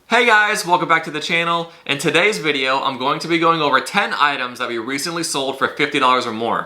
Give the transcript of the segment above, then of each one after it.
Hey guys, welcome back to the channel. In today's video, I'm going to be going over 10 items that we recently sold for $50 or more.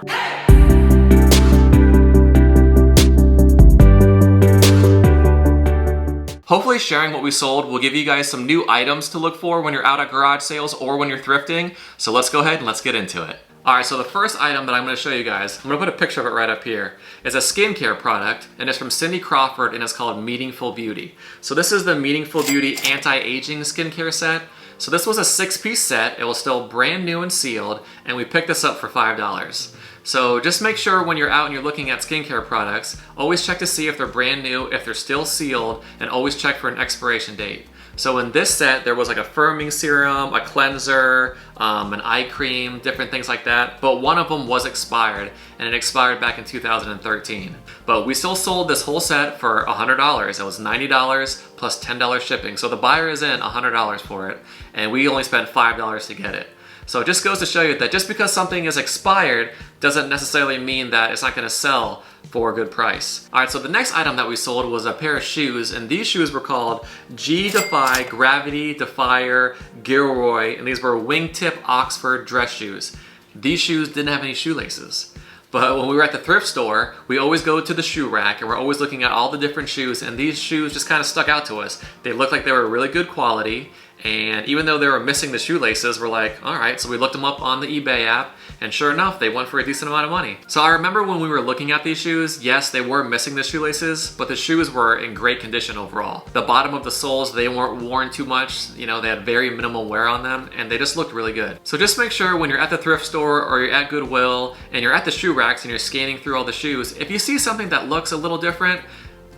Hopefully sharing what we sold will give you guys some new items to look for when you're out at garage sales or when you're thrifting. So let's go ahead and let's get into it. Alright, so the first item that I'm going to show you guys, I'm going to put a picture of it right up here, is a skincare product, and it's from Cindy Crawford, and it's called Meaningful Beauty. So this is the Meaningful Beauty Anti-Aging Skincare Set. So this was a 6-piece set, it was still brand new and sealed, and we picked this up for $5. So just make sure when you're out and you're looking at skincare products, always check to see if they're brand new, if they're still sealed, and always check for an expiration date. So in this set, there was like a firming serum, a cleanser, an eye cream, different things like that. But one of them was expired, and it expired back in 2013. But we still sold this whole set for $100. It was $90 plus $10 shipping. So the buyer is in $100 for it, and we only spent $5 to get it. So it just goes to show you that just because something is expired doesn't necessarily mean that it's not going to sell for a good price. Alright, so the next item that we sold was a pair of shoes, and these shoes were called G-Defy Gravity Defier Gilroy, and these were wingtip Oxford dress shoes. These shoes didn't have any shoelaces. But when we were at the thrift store, we always go to the shoe rack and we're always looking at all the different shoes, and these shoes just kind of stuck out to us. They looked like they were really good quality, and even though they were missing the shoelaces, we're like, alright, so we looked them up on the eBay app, and sure enough, they went for a decent amount of money. So I remember when we were looking at these shoes, yes, they were missing the shoelaces, but the shoes were in great condition overall. The bottom of the soles, they weren't worn too much, you know, they had very minimal wear on them, and they just looked really good. So just make sure when you're at the thrift store or you're at Goodwill and you're at the shoe racks and you're scanning through all the shoes, if you see something that looks a little different,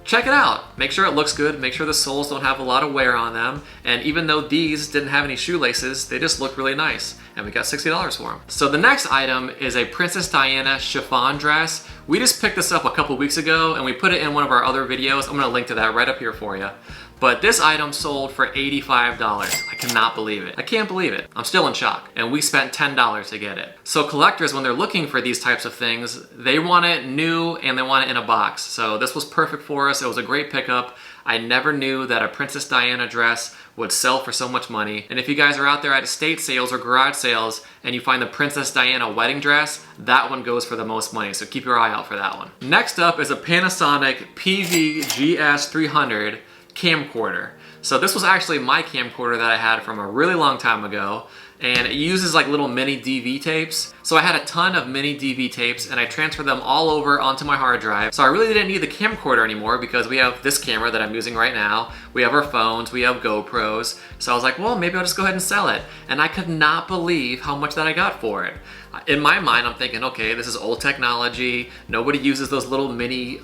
check it out. Make sure it looks good, make sure the soles don't have a lot of wear on them, and even though these didn't have any shoelaces, they just look really nice, and we got $60 for them. So the next item is a Princess Diana chiffon dress. We just picked this up a couple weeks ago, and we put it in one of our other videos. I'm going to link to that right up here for you. But this item sold for $85. I cannot believe it. I can't believe it. I'm still in shock. And we spent $10 to get it. So collectors, when they're looking for these types of things, they want it new and they want it in a box. So this was perfect for us. It was a great pickup. I never knew that a Princess Diana dress would sell for so much money. And if you guys are out there at estate sales or garage sales and you find the Princess Diana wedding dress, that one goes for the most money. So keep your eye out for that one. Next up is a Panasonic PVGS300 camcorder. So this was actually my camcorder that I had from a really long time ago, and it uses like little mini DV tapes. So I had a ton of mini DV tapes and I transferred them all over onto my hard drive. So I really didn't need the camcorder anymore because we have this camera that I'm using right now. We have our phones, we have GoPros. So I was like, well, maybe I'll just go ahead and sell it. And I could not believe how much that I got for it. In my mind, I'm thinking, okay, this is old technology. Nobody uses those little mini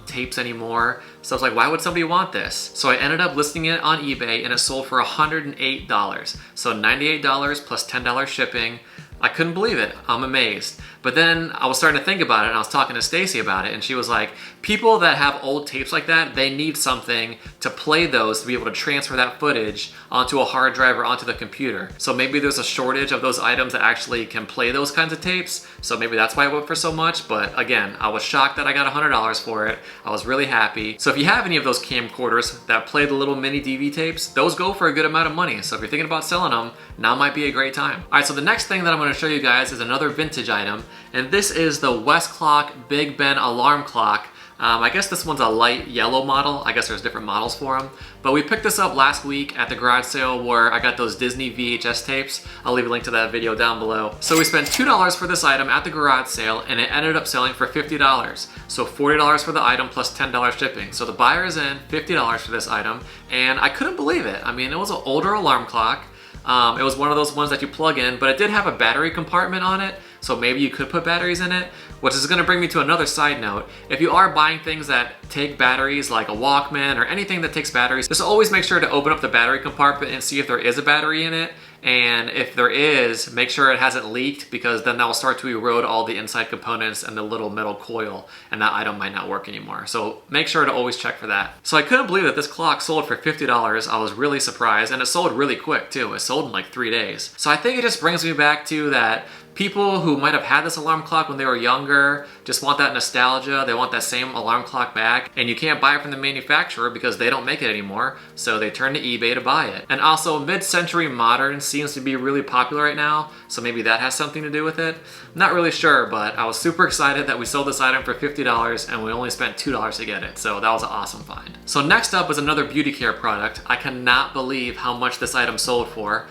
tapes anymore. So I was like, why would somebody want this? So I ended up listing it on eBay and it sold for $108. So $98 plus $10 shipping. I couldn't believe it. I'm amazed. But then I was starting to think about it, and I was talking to Stacy about it, and she was like, people that have old tapes like that, they need something to play those to be able to transfer that footage onto a hard drive or onto the computer. So maybe there's a shortage of those items that actually can play those kinds of tapes. So maybe that's why it went for so much. But again, I was shocked that I got $100 for it. I was really happy. So if you have any of those camcorders that play the little mini DV tapes, those go for a good amount of money. So if you're thinking about selling them, now might be a great time. All right, so the next thing that I'm going to show you guys is another vintage item, and this is the Westclock Big Ben alarm clock. I guess this one's a light yellow model. I guess there's different models for them. But we picked this up last week at the garage sale where I got those Disney VHS tapes. I'll leave a link to that video down below. So we spent $2 for this item at the garage sale, and it ended up selling for $50. So $40 for the item plus $10 shipping. So the buyer is in $50 for this item, and I couldn't believe it. I mean, it was an older alarm clock. It was one of those ones that you plug in, but it did have a battery compartment on it, so maybe you could put batteries in it, which is going to bring me to another side note. If you are buying things that take batteries, like a Walkman or anything that takes batteries, just always make sure to open up the battery compartment and see if there is a battery in it. And if there is, make sure it hasn't leaked, because then that will start to erode all the inside components and the little metal coil, and that item might not work anymore. So make sure to always check for that. So I couldn't believe that this clock sold for $50. I was really surprised, and it sold really quick too. It sold in like 3 days. So I think it just brings me back to that People who might have had this alarm clock when they were younger just want that nostalgia, they want that same alarm clock back, and you can't buy it from the manufacturer because they don't make it anymore, so they turn to eBay to buy it. And also, mid-century modern seems to be really popular right now, so maybe that has something to do with it. Not really sure, but I was super excited that we sold this item for $50 and we only spent $2 to get it, so that was an awesome find. So next up is another beauty care product. I cannot believe how much this item sold for.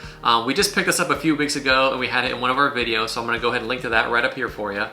We just picked this up a few weeks ago and we had it in one of our videos, so I'm gonna go ahead and link to that right up here for you.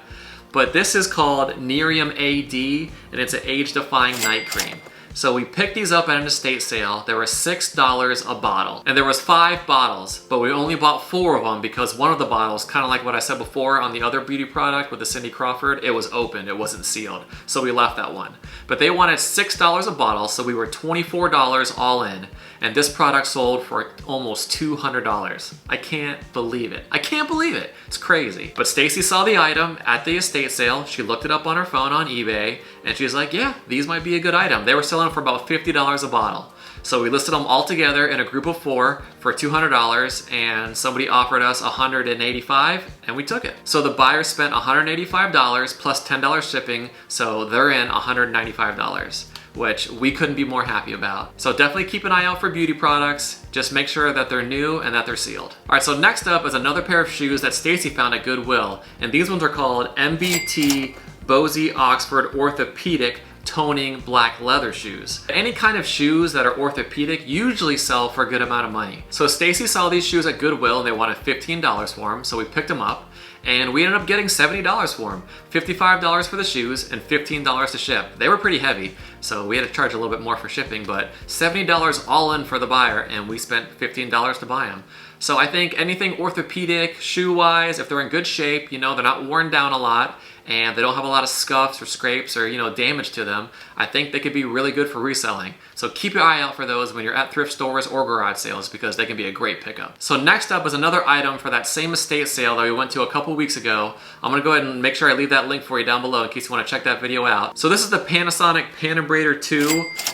But this is called Nerium AD, and it's an age-defying night cream. So we picked these up at an estate sale. They were $6 a bottle. And there was 5 bottles, but we only bought 4 of them because one of the bottles, kind of like what I said before on the other beauty product with the Cindy Crawford, it was open, it wasn't sealed. So we left that one. But they wanted $6 a bottle, so we were $24 all in. And this product sold for almost $200. I can't believe it. I can't believe it. It's crazy. But Stacy saw the item at the estate sale. She looked it up on her phone on eBay, and she's like, yeah, these might be a good item. They were selling for about $50 a bottle. So we listed them all together in a group of 4 for $200, and somebody offered us $185, and we took it. So the buyer spent $185 plus $10 shipping, so they're in $195. Which we couldn't be more happy about. So definitely keep an eye out for beauty products. Just make sure that they're new and that they're sealed. All right, so next up is another pair of shoes that Stacy found at Goodwill. And these ones are called MBT Bosey Oxford Orthopedic Toning Black Leather Shoes. Any kind of shoes that are orthopedic usually sell for a good amount of money. So Stacy saw these shoes at Goodwill and they wanted $15 for them, so we picked them up. And we ended up getting $70 for them. $55 for the shoes and $15 to ship. They were pretty heavy, so we had to charge a little bit more for shipping, but $70 all in for the buyer, and we spent $15 to buy them. So I think anything orthopedic, shoe-wise, if they're in good shape, you know, they're not worn down a lot, and they don't have a lot of scuffs or scrapes or, you know, damage to them, I think they could be really good for reselling. So keep your eye out for those when you're at thrift stores or garage sales because they can be a great pickup. So next up is another item for that same estate sale that we went to a couple weeks ago. I'm gonna go ahead and make sure I leave that link for you down below in case you wanna check that video out. So this is the Panasonic Panabrator 2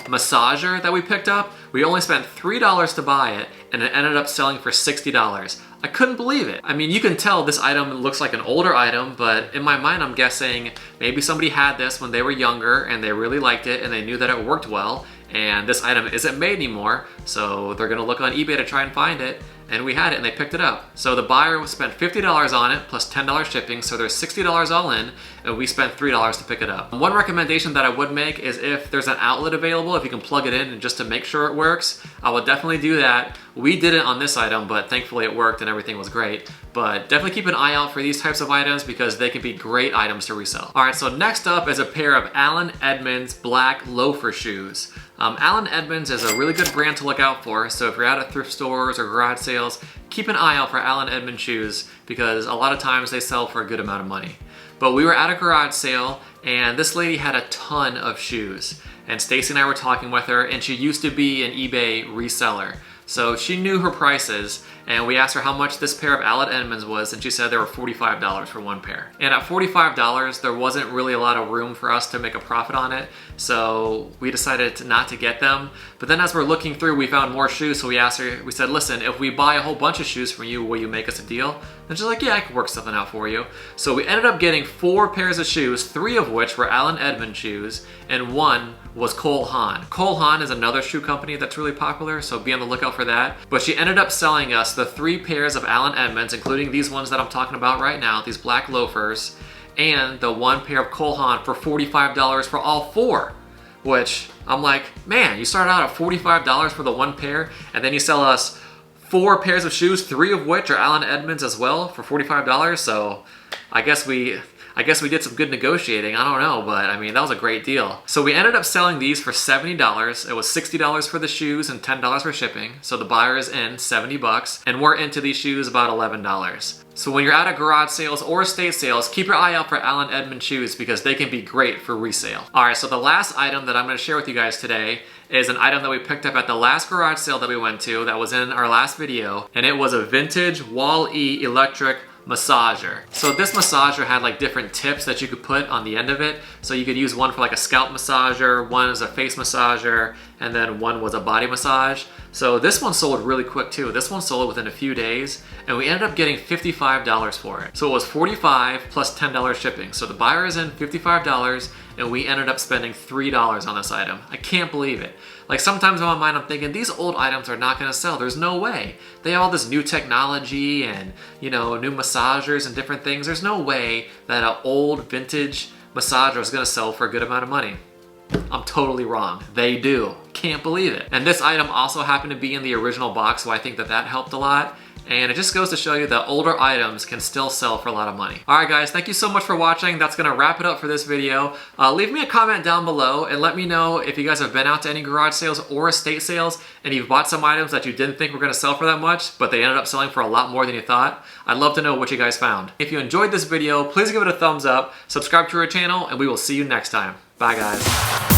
massager that we picked up. We only spent $3 to buy it, and it ended up selling for $60. I couldn't believe it. I mean, you can tell this item looks like an older item, but in my mind, I'm guessing maybe somebody had this when they were younger and they really liked it and they knew that it worked well, and this item isn't made anymore, so they're gonna look on eBay to try and find it, and we had it and they picked it up. So the buyer spent $50 on it plus $10 shipping, so there's $60 all in, and we spent $3 to pick it up. One recommendation that I would make is if there's an outlet available, if you can plug it in and just to make sure it works, I would definitely do that. We didn't on this item, but thankfully it worked and everything was great. But definitely keep an eye out for these types of items because they can be great items to resell. All right, so next up is a pair of Allen Edmonds black loafer shoes. Allen Edmonds is a really good brand to look out for, so if you're out at thrift stores or garage sales, keep an eye out for Allen Edmonds shoes because a lot of times they sell for a good amount of money. But we were at a garage sale and this lady had a ton of shoes. And Stacy and I were talking with her, and she used to be an eBay reseller. So she knew her prices, and we asked her how much this pair of Allen Edmonds was, and she said they were $45 for one pair. And at $45, there wasn't really a lot of room for us to make a profit on it, so we decided not to get them. But then as we're looking through, we found more shoes, so we asked her, we said, listen, if we buy a whole bunch of shoes from you, will you make us a deal? And she's like, yeah, I can work something out for you. So we ended up getting 4 pairs of shoes, 3 of which were Allen Edmonds shoes, and 1 was Cole Haan. Cole Haan is another shoe company that's really popular, so be on the lookout for that. But she ended up selling us the 3 pairs of Allen Edmonds, including these ones that I'm talking about right now, these black loafers, and the 1 pair of Cole Haan for $45 for all 4. Which, I'm like, man, you start out at $45 for the 1 pair, and then you sell us 4 pairs of shoes, 3 of which are Allen Edmonds as well for $45, so I guess we did some good negotiating, I don't know, but I mean, that was a great deal. So we ended up selling these for $70. It was $60 for the shoes and $10 for shipping. So the buyer is in $70 and we're into these shoes about $11. So when you're at a garage sales or estate sales, keep your eye out for Allen Edmonds shoes because they can be great for resale. All right, so the last item that I'm gonna share with you guys today is an item that we picked up at the last garage sale that we went to that was in our last video, and it was a vintage Wall-E electric massager. So this massager had like different tips that you could put on the end of it. So you could use one for like a scalp massager, one is a face massager, and then one was a body massage. So this one sold really quick too. This one sold within a few days, and we ended up getting $55 for it. So it was $45 plus $10 shipping. So the buyer is in $55, and we ended up spending $3 on this item. I can't believe it. Like sometimes in my mind I'm thinking these old items are not gonna sell. There's no way. They have all this new technology and new massagers and different things. There's no way that an old vintage massager is gonna sell for a good amount of money. I'm totally wrong. They do. Can't believe it. And this item also happened to be in the original box, so I think that helped a lot. And it just goes to show you that older items can still sell for a lot of money. All right, guys, thank you so much for watching. That's gonna wrap it up for this video. Leave me a comment down below and let me know if you guys have been out to any garage sales or estate sales and you've bought some items that you didn't think were gonna sell for that much, but they ended up selling for a lot more than you thought. I'd love to know what you guys found. If you enjoyed this video, please give it a thumbs up, subscribe to our channel, and we will see you next time. Bye, guys.